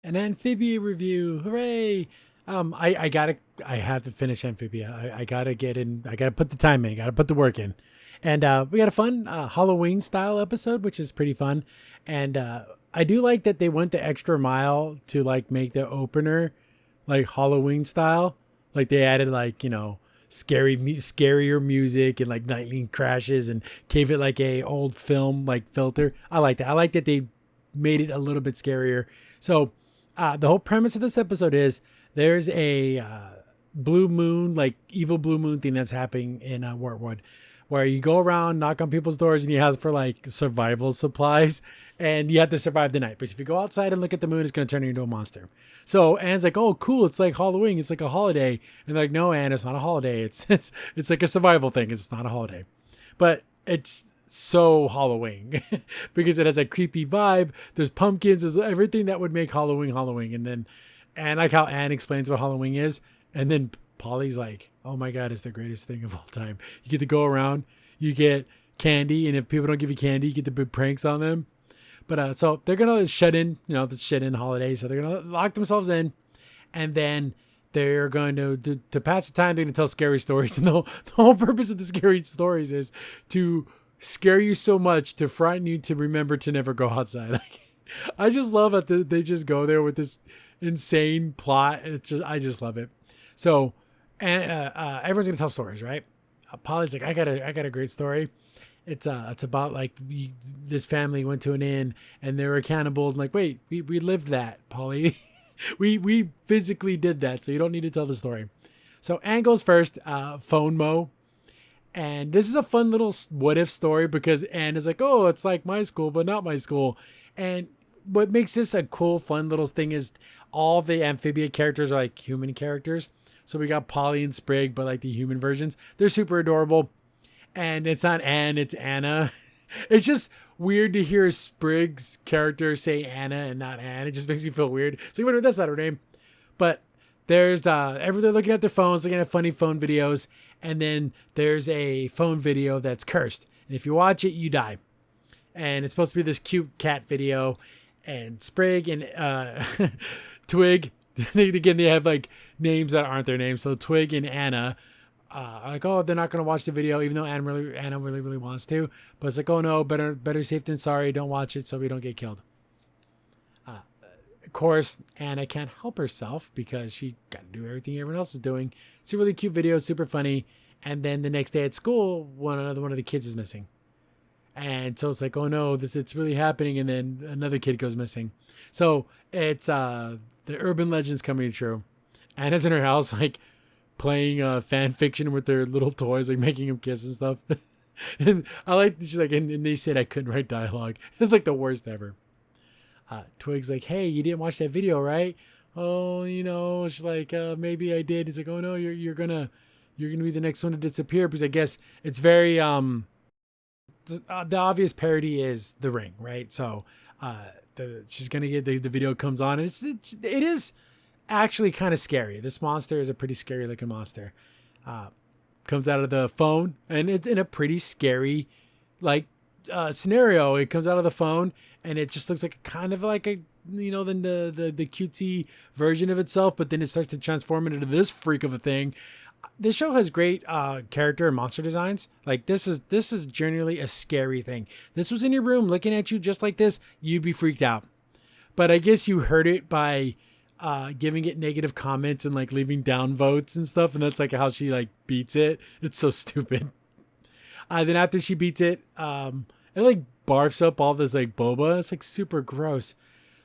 An Amphibia review. Hooray. I have to finish Amphibia. I gotta get in. I gotta put the time in. Gotta put the work in. And we got a fun Halloween style episode, which is pretty fun. And I do like that they went the extra mile to like make the opener like Halloween style. Like they added like, scarier music and like lightning crashes and gave it like a old film like filter. I like that. I like that they made it a little bit scarier. So the whole premise of this episode is there's a blue moon, like evil blue moon thing that's happening in Wartwood, where you go around, knock on people's doors, and you ask for like survival supplies, and you have to survive the night. But if you go outside and look at the moon, it's going to turn you into a monster. So Anne's like, "Oh, cool! It's like Halloween. It's like a holiday." And they're like, "No, Anne, it's not a holiday. It's like a survival thing. It's not a holiday." But it's so Halloween because it has a creepy vibe. There's pumpkins. There's everything that would make Halloween Halloween. And like how Anne explains what Halloween is, and then Polly's like, "Oh my God, it's the greatest thing of all time. You get to go around, you get candy, and if people don't give you candy, you get to big pranks on them." But so they're gonna shut in, the shut in holidays. So they're gonna lock themselves in, and then they're going to pass the time. They're gonna tell scary stories, and the whole purpose of the scary stories is to scare you so much to frighten you to remember to never go outside. Like, I just love it that they just go there with this insane plot. I just love it. So, and everyone's gonna tell stories, right? Polly's like, I got a great story. It's about like this family went to an inn and there were cannibals. And like, wait, we lived that, Polly. we physically did that, so you don't need to tell the story. So Anne goes first. Phone Mo. And this is a fun little what if story because Anne is like, oh, it's like my school, but not my school. And what makes this a cool, fun little thing is all the Amphibia characters are like human characters. So we got Polly and Sprig, but like the human versions. They're super adorable. And it's not Anne, it's Anna. It's just weird to hear Sprig's character say Anna and not Anne. It just makes me feel weird. It's like, wait, that's not her name. But there's they're looking at their phones, looking at funny phone videos, and then there's a phone video that's cursed. And if you watch it, you die. And it's supposed to be this cute cat video. And Sprig and Twig, again, they have like names that aren't their names. So Twig and Anna are like, oh, they're not going to watch the video, even though Anna really wants to. But it's like, oh no, better safe than sorry. Don't watch it so we don't get killed. Of course, Anna can't help herself because she got to do everything everyone else is doing. It's a really cute video, super funny. And then the next day at school, another one of the kids is missing. And so it's like, oh no, it's really happening. And then another kid goes missing. So it's the urban legends coming true. Anna's in her house, like playing fan fiction with their little toys, like making them kiss and stuff. And I like, she's like, and they said I couldn't write dialogue. It's like the worst ever. Twig's like, hey, you didn't watch that video, right? Oh, she's like, maybe I did. He's like, oh no, you're gonna be the next one to disappear because I guess it's very the obvious parody is The Ring, right? So she's gonna get the video comes on. And it is actually kind of scary. This monster is a pretty scary looking monster. Comes out of the phone and it's in a pretty scary like scenario. It comes out of the phone and it just looks like kind of like a then the cutesy version of itself, but then it starts to transform into this freak of a thing. This show has great character and monster designs. Like this is generally a scary thing. This was in your room looking at you just like this, you'd be freaked out. But I guess you heard it by giving it negative comments and like leaving down votes and stuff, and that's like how she like beats it. It's so stupid. Then after she beats it, it like barfs up all this like boba. It's like super gross.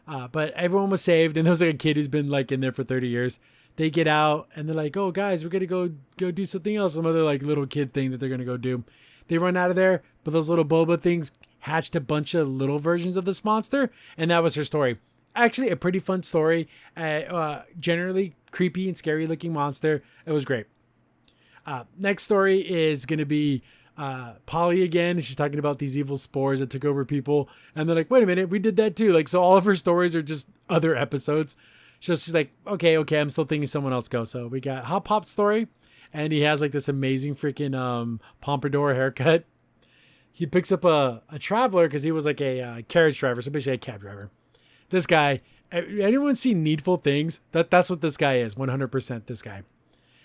But everyone was saved, and there was like a kid who's been like in there for 30 years. They get out and they're like, "Oh guys, we're gonna go do something else." Some other like little kid thing that they're gonna go do. They run out of there, but those little boba things hatched a bunch of little versions of this monster, and that was her story. Actually, a pretty fun story. Generally creepy and scary looking monster. It was great. Next story is gonna be Polly again. She's talking about these evil spores that took over people, and they're like, "Wait a minute, we did that too." Like, so all of her stories are just other episodes. So she's like, okay, I'm still thinking someone else go. So we got Hot Pop's story, and he has like this amazing freaking pompadour haircut. He picks up a traveler because he was like a carriage driver, so basically a cab driver. This guy, Anyone seen Needful Things? That's what this guy is. 100% this guy.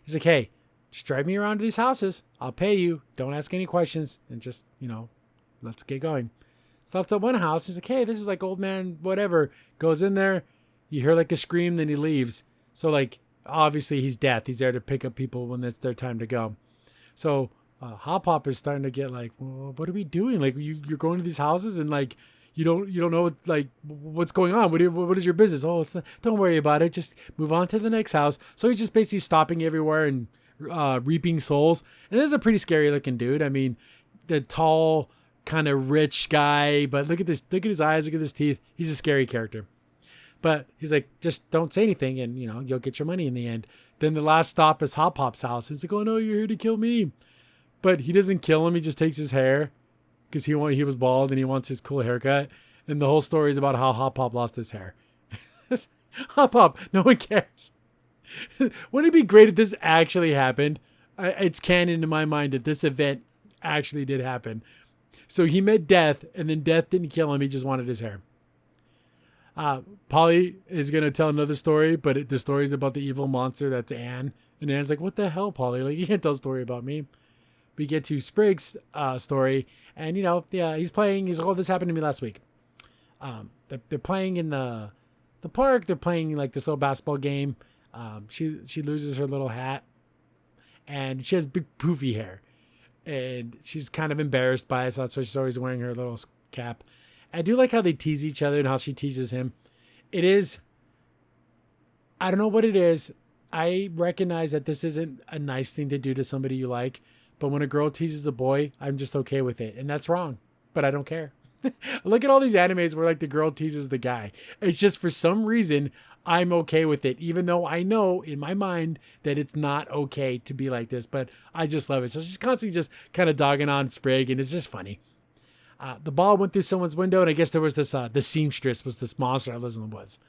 He's like, hey, just drive me around to these houses. I'll pay you. Don't ask any questions. And just, let's get going. Stops at one house. He's like, hey, this is like old man, whatever. Goes in there. You hear like a scream, then he leaves. So like, obviously he's death. He's there to pick up people when it's their time to go. So Hop Hop is starting to get like, well, what are we doing? Like you're going to these houses and like, you don't know what, like what's going on. What is your business? Oh, don't worry about it. Just move on to the next house. So he's just basically stopping everywhere and reaping souls. And this is a pretty scary looking dude. I mean, the tall, kind of rich guy, but look at this. Look at his eyes. Look at his teeth. He's a scary character. But he's like, just don't say anything, and you'll get your money in the end. Then the last stop is Hop Hop's house. He's like, oh no, you're here to kill me. But he doesn't kill him. He just takes his hair. Because he was bald and he wants his cool haircut. And the whole story is about how Hop Hop lost his hair. Hop Hop, no one cares. Wouldn't it be great if this actually happened? It's canon in my mind that this event actually did happen. So he met Death, and then Death didn't kill him. He just wanted his hair. Polly is going to tell another story, but the story is about the evil monster that's Anne. And Anne's like, what the hell, Polly? Like, you can't tell a story about me. We get to Sprig's story, and he's playing. He's like, oh, this happened to me last week. They're playing in the park. They're playing like this little basketball game. She loses her little hat, and she has big poofy hair, and she's kind of embarrassed by it. So that's why she's always wearing her little cap. I do like how they tease each other and how she teases him. It is, I don't know what it is. I recognize that this isn't a nice thing to do to somebody you like. But when a girl teases a boy, I'm just okay with it. And that's wrong. But I don't care. Look at all these animes where like the girl teases the guy. It's just for some reason, I'm okay with it. Even though I know in my mind that it's not okay to be like this. But I just love it. So she's constantly just kind of dogging on Sprig. And it's just funny. The ball went through someone's window. And I guess there was this, the seamstress was this monster that lives in the woods.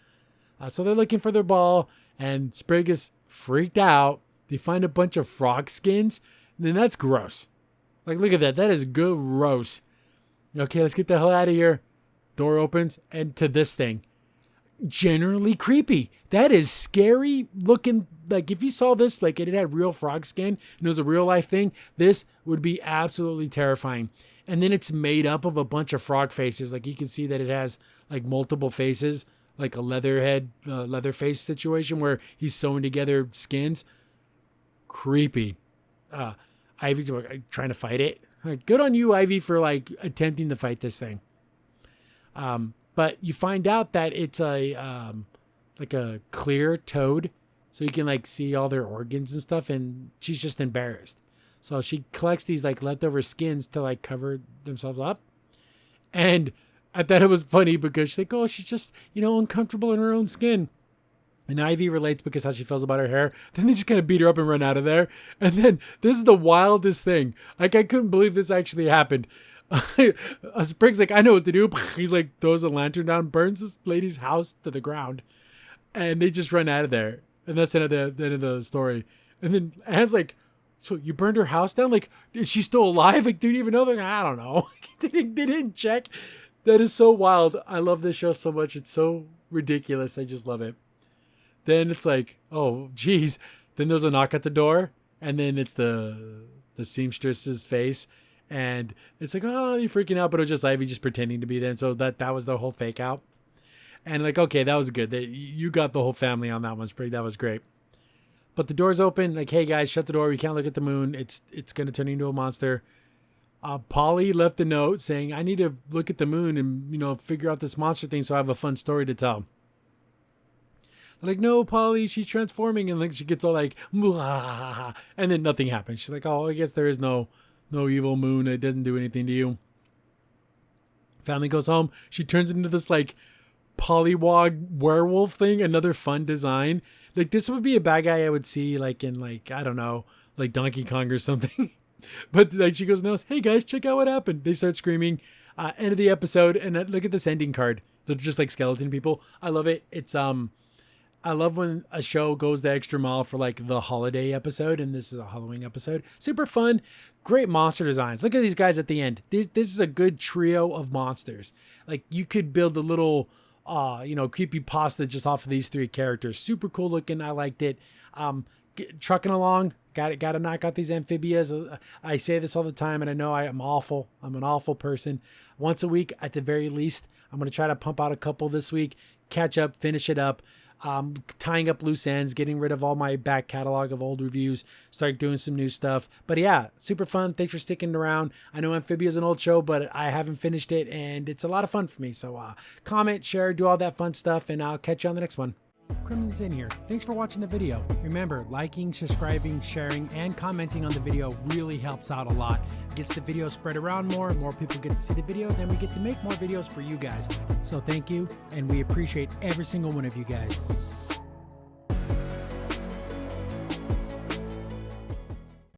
So they're looking for their ball. And Sprig is freaked out. They find a bunch of frog skins. Then that's gross. Like, look at that. That is gross. Okay, let's get the hell out of here. Door opens, and to this thing. Generally creepy. That is scary looking. Like, if you saw this, like, it had real frog skin, and it was a real life thing, this would be absolutely terrifying. And then it's made up of a bunch of frog faces. Like, you can see that it has, like, multiple faces, like a leather face situation where he's sewing together skins. Creepy. Ivy's trying to fight it. Like, good on you, Ivy, for like attempting to fight this thing. But you find out that it's like a clear toad, so you can like see all their organs and stuff. And she's just embarrassed, so she collects these like leftover skins to like cover themselves up. And I thought it was funny because she's like, oh, she's just uncomfortable in her own skin. And Ivy relates because how she feels about her hair. Then they just kind of beat her up and run out of there. And then this is the wildest thing. Like, I couldn't believe this actually happened. Sprig's like, I know what to do. He's like, throws a lantern down, burns this lady's house to the ground. And they just run out of there. And that's the end of the story. And then Anne's like, so you burned her house down? Like, is she still alive? Like, do you even know? Like, I don't know. they didn't check. That is so wild. I love this show so much. It's so ridiculous. I just love it. Then it's like, oh, geez. Then there's a knock at the door, and then it's the seamstress's face, and it's like, oh, you're freaking out, but it was just Ivy just pretending to be there. And so that was the whole fake out. And like, okay, that was good. You got the whole family on that one, Sprig. That was great. But the door's open. Like, hey guys, shut the door. We can't look at the moon. It's gonna turn into a monster. Polly left a note saying, I need to look at the moon and figure out this monster thing so I have a fun story to tell. Like, no, Polly, she's transforming. And like, she gets all like, mwah, and then nothing happens. She's like, oh, I guess there is no evil moon. It doesn't do anything to you. Family goes home. She turns into this like pollywog werewolf thing. Another fun design. Like, this would be a bad guy I would see like in like, I don't know, like Donkey Kong or something. But like, she goes, no, hey guys, check out what happened. They start screaming. End of the episode. And look at this ending card. They're just like skeleton people. I love it. It's, I love when a show goes the extra mile for like the holiday episode, and this is a Halloween episode. Super fun, great monster designs. Look at these guys at the end. This is a good trio of monsters. Like, you could build a little creepy pasta just off of these 3 characters. Super cool looking. I liked it. Trucking along. Got to knock out these amphibias. I say this all the time, and I know I am awful. I'm an awful person. Once a week, at the very least, I'm going to try to pump out a couple this week, catch up, finish it up, tying up loose ends, getting rid of all my back catalog of old reviews, start doing some new stuff. But yeah, super fun. Thanks for sticking around. I know Amphibia is an old show, but I haven't finished it, and it's a lot of fun for me. So comment, share, do all that fun stuff, and I'll catch you on the next one. Crimson's in here. Thanks for watching the video. Remember, liking, subscribing, sharing, and commenting on the video really helps out a lot. It gets the video spread around more people get to see the videos, and we get to make more videos for you guys. So thank you, and we appreciate every single one of you guys.